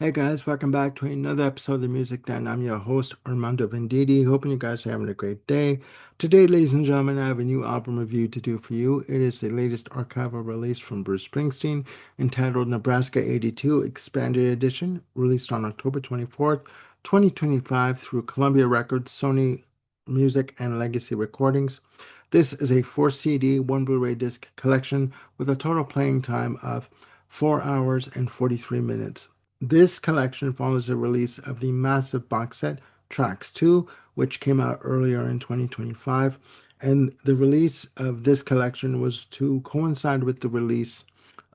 Hey guys, welcome back to another episode of the Music Den. I'm your host, Armando Venditti. Hoping you guys are having a great day. Today, ladies and gentlemen, I have a new album review to do for you. It is the latest archival release from Bruce Springsteen entitled Nebraska 82 Expanded Edition, released on October 24th, 2025 through Columbia Records, Sony Music, and Legacy Recordings. This is a 4 CD, 1 Blu-ray disc collection with a total playing time of 4 hours and 43 minutes. This collection follows the release of the massive box set Tracks 2, which came out earlier in 2025. And the release of this collection was to coincide with the release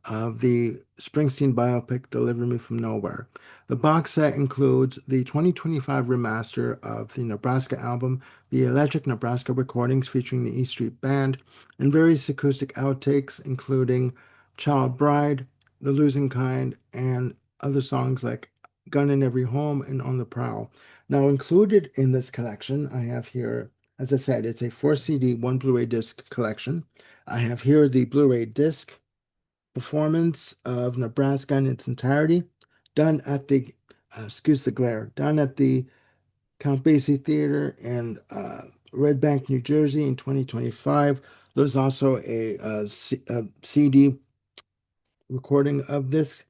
of the Springsteen biopic Deliver Me From Nowhere. The box set includes the 2025 remaster of the Nebraska album, the Electric Nebraska recordings featuring the E Street Band, and various acoustic outtakes, including Child Bride, The Losing Kind, and other songs like Gun in Every Home and On the Prowl. Now, included in this collection, I have here, as I said, it's a 4 CD, 1 Blu-ray disc collection. I have here the Blu-ray disc performance of Nebraska in its entirety, done at the, excuse the glare, done at the Count Basie Theater in Red Bank, New Jersey in 2025. There's also a CD recording of this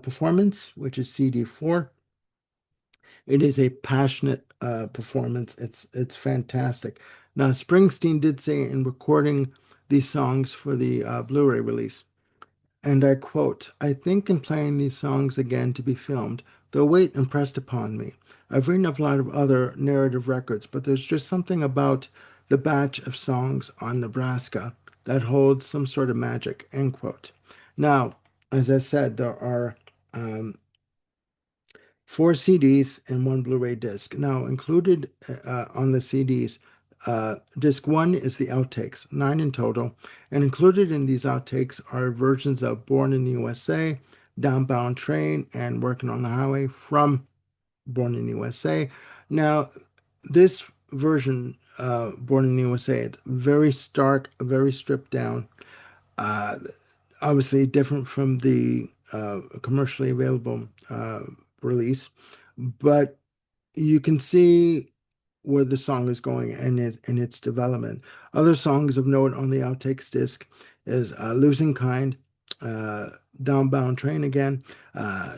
performance, which is CD4. It is a passionate performance. It's fantastic. Now, Springsteen did say in recording these songs for the Blu-ray release, and I quote, I think in playing these songs again to be filmed, the weight impressed upon me. I've written a lot of other narrative records, but there's just something about the batch of songs on Nebraska that holds some sort of magic, end quote. Now, as I said, there are um, 4 CDs and 1 Blu-ray disc. Now, included on the CDs, disc one is the outtakes, 9 in total, and included in these outtakes are versions of Born in the USA, Downbound Train, and Working on the Highway from Born in the USA. Now, this version, Born in the USA, it's very stark, very stripped down. Uh, Obviously different from the commercially available release, but you can see where the song is going and its development. Other songs of note on the outtakes disc is Losing Kind, uh, Downbound Train again,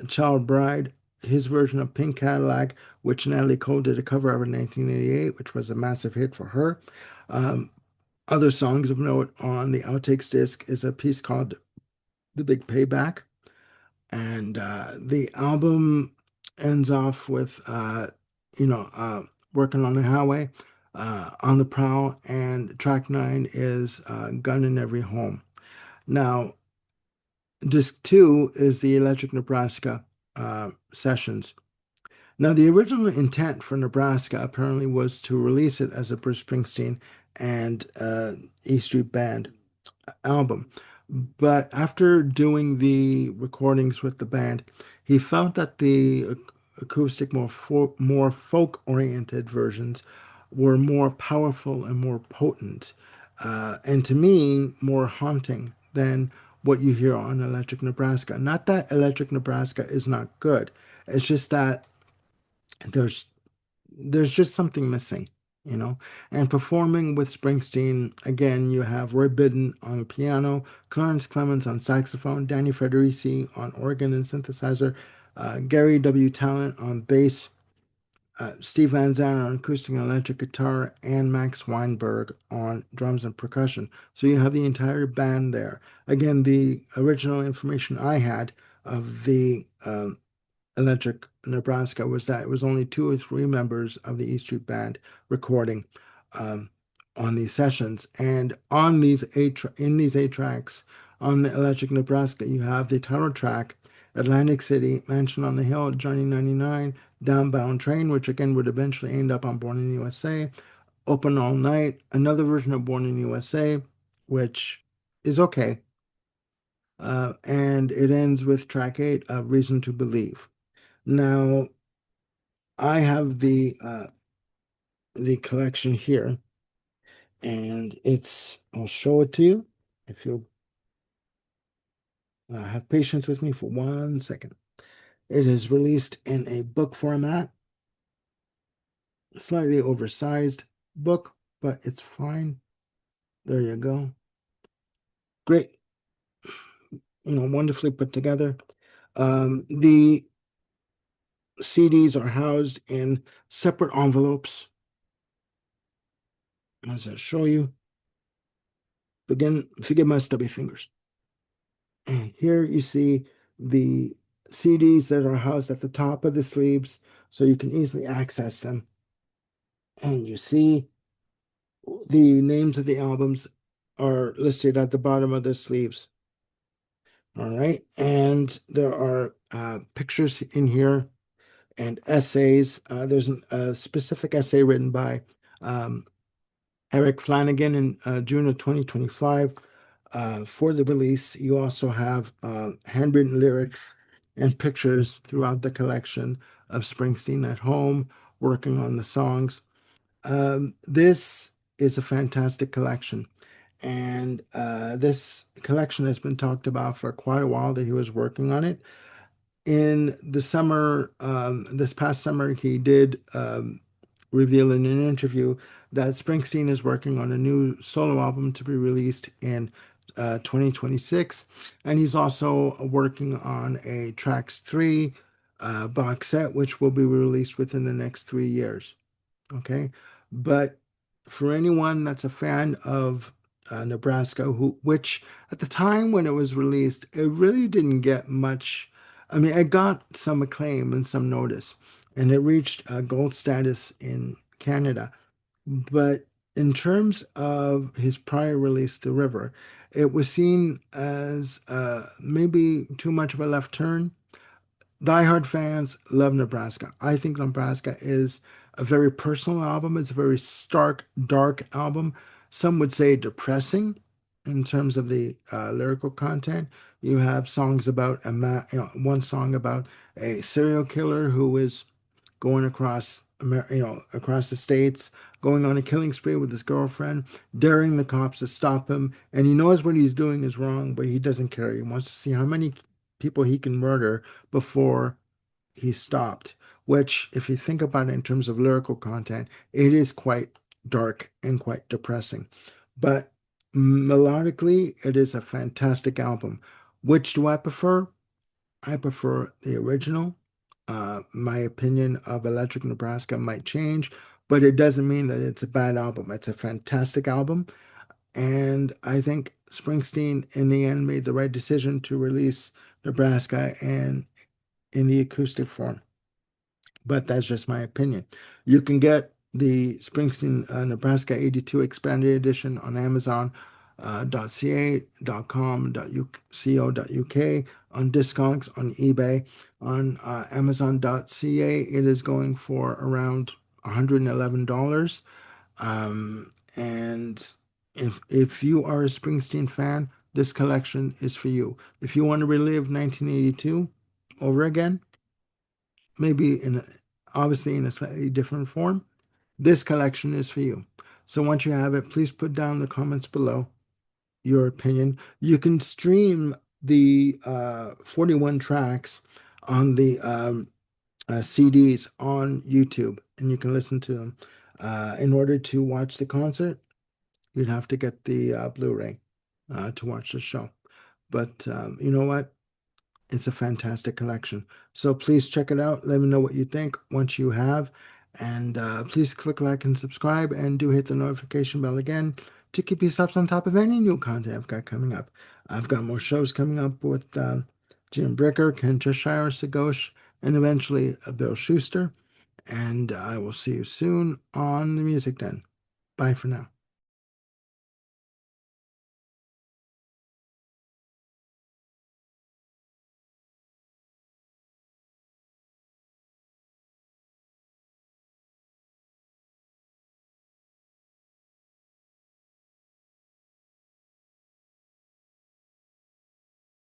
Child Bride, his version of Pink Cadillac, which Natalie Cole did a cover of in 1988, which was a massive hit for her. Um, Other songs of note on the outtakes disc is a piece called The Big Payback. And the album ends off with, you know, Working on the Highway, On the Prowl, and track nine is Gun in Every Home. Now, disc two is the Electric Nebraska sessions. Now, the original intent for Nebraska apparently was to release it as a Bruce Springsteen and E Street Band album. But after doing the recordings with the band, he felt that the acoustic, more folk-oriented versions were more powerful and more potent, and to me, more haunting than what you hear on Electric Nebraska. Not that Electric Nebraska is not good. It's just that there's there's just something missing, you know. And performing with Springsteen, again, you have Roy Bittan on piano, Clarence Clemens on saxophone, Danny Federici on organ and synthesizer, Gary W. Talent on bass, Steve Van Zandt on acoustic and electric guitar, and Max Weinberg on drums and percussion. So you have the entire band there. Again, the original information I had of the Electric Nebraska was that it was only 2 or 3 members of the E Street Band recording um, on these sessions. And on these in these 8 tracks on Electric Nebraska, you have the title track, Atlantic City, Mansion on the Hill, Johnny 99, Downbound Train, which again would eventually end up on Born in the USA, Open All Night, another version of Born in the USA, which is okay. And it ends with track eight, Reason to Believe. Now, I have the collection here, and I'll show it to you if you'll have patience with me for 1 second. It is released in a book format, slightly oversized book, but it's fine. There you go. Great, wonderfully put together. The CDs are housed in separate envelopes. As I show you, again, forgive my stubby fingers. And here you see the CDs that are housed at the top of the sleeves, so you can easily access them. And you see the names of the albums are listed at the bottom of the sleeves. All right. And there are pictures in here and essays. There's a specific essay written by um, Eric Flanagan in June of 2025 for the release. You also have handwritten lyrics and pictures throughout the collection of Springsteen at home working on the songs. This is a fantastic collection. And this collection has been talked about for quite a while that he was working on it. In the summer, this past summer, he did reveal in an interview that Springsteen is working on a new solo album to be released in 2026. And he's also working on a Tracks 3 box set, which will be released within the next 3 years. Okay. But for anyone that's a fan of Nebraska, which at the time when it was released, it really didn't get much. I mean, it got some acclaim and some notice, and it reached gold status in Canada. But in terms of his prior release, The River, it was seen as maybe too much of a left turn. Diehard fans love Nebraska. I think Nebraska is a very personal album. It's a very stark, dark album. Some would say depressing in terms of the lyrical content. You have songs about one song about a serial killer who is going across across the states, going on a killing spree with his girlfriend, daring the cops to stop him, and he knows what he's doing is wrong, but he doesn't care. He wants to see how many people he can murder before he stopped. Which, if you think about it in terms of lyrical content, it is quite dark and quite depressing. But melodically, it is a fantastic album. Which do I prefer? I prefer the original. My opinion of Electric Nebraska might change, but it doesn't mean that it's a bad album. It's a fantastic album. And I think Springsteen, in the end, made the right decision to release Nebraska and in the acoustic form. But that's just my opinion. You can get the Springsteen Nebraska 82 expanded edition on Amazon. .ca, .com, .co.uk, on Discogs, on eBay, on Amazon.ca. It is going for around $111. And if you are a Springsteen fan, this collection is for you. If you want to relive 1982 over again, maybe obviously in a slightly different form, this collection is for you. So once you have it, please put down in the comments below your opinion. You can stream the 41 tracks on the CDs on YouTube, and you can listen to them. In order to watch the concert, you'd have to get the Blu-ray to watch the show. But you know what? It's a fantastic collection. So please check it out. Let me know what you think once you have. And please click like and subscribe, and do hit the notification bell again to keep yourselves on top of any new content I've got coming up. I've got more shows coming up with Jim Bricker, Ken Cheshire, Sagosh, and eventually Bill Schuster. And I will see you soon on the Music Den. Bye for now.